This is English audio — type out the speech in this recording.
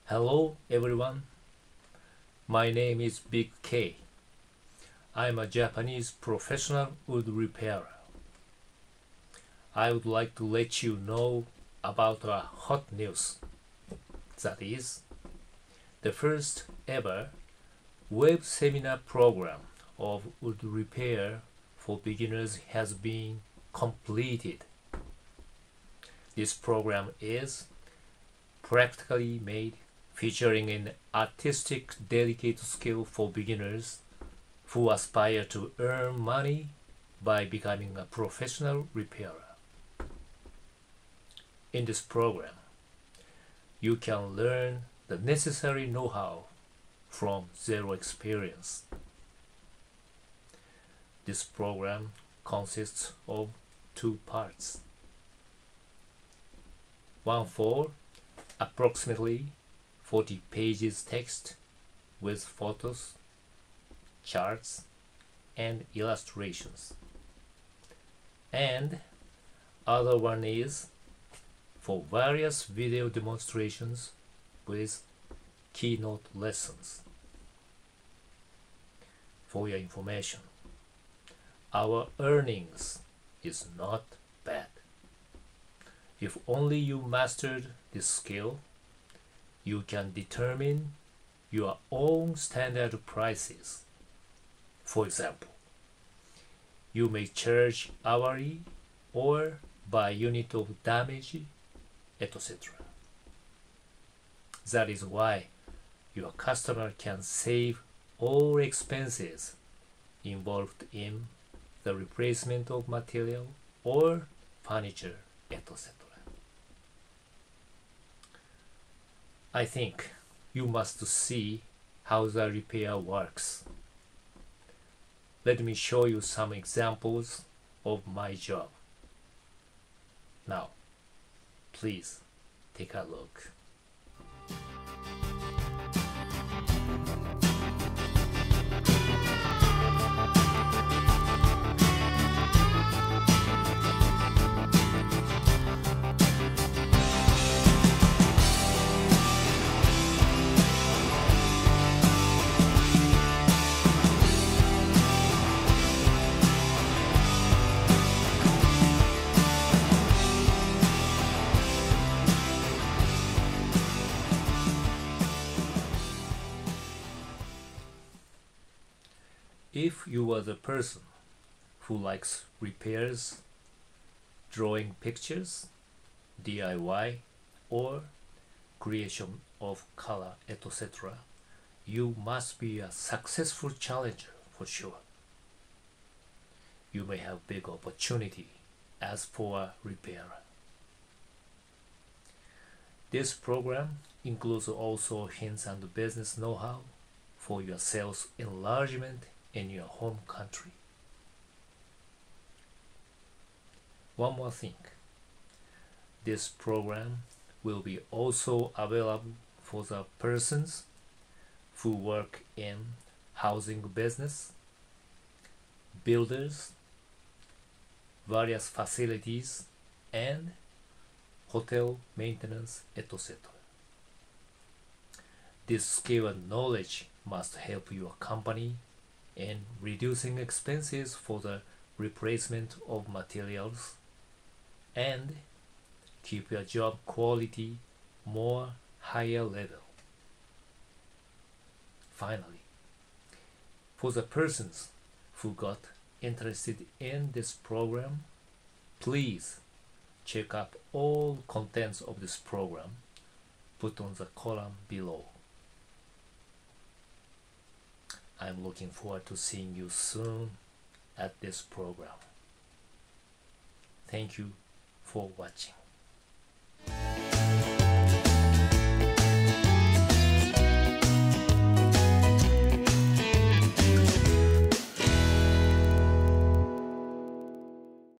Hello everyone, my name is Big K. I'm a Japanese professional wood repairer. I would like to let you know about a hot news. That is, the first ever web seminar program of wood repair for beginners has been completed. This program is practically made, featuring an artistic, delicate skill for beginners who aspire to earn money by becoming a professional repairer. In this program, you can learn the necessary know-how from zero experience. This program consists of two parts. One for approximately 40 pages text with photos, charts, and illustrations. And other one is for various video demonstrations with keynote lessons. For your information, our earnings is not bad. If only you mastered this skill, you can determine your own standard prices. For example, you may charge hourly or by unit of damage, etc. That is why your customer can save all expenses involved in the replacement of material or furniture, etc. I think you must see how the repair works. Let me show you some examples of my job. Now, please take a look. If you are the person who likes repairs, drawing pictures, DIY, or creation of color, etc., you must be a successful challenger for sure. You may have big opportunity as for a repairer. This program includes also hints and business know-how for your sales enlargement in your home country. One more thing, this program will be also available for the persons who work in housing business, builders, various facilities, and hotel maintenance, etc. This skill and knowledge must help your company in reducing expenses for the replacement of materials and keep your job quality more higher level. Finally, for the persons who got interested in this program, please check out all contents of this program put on the column below. I'm looking forward to seeing you soon at this program. Thank you for watching.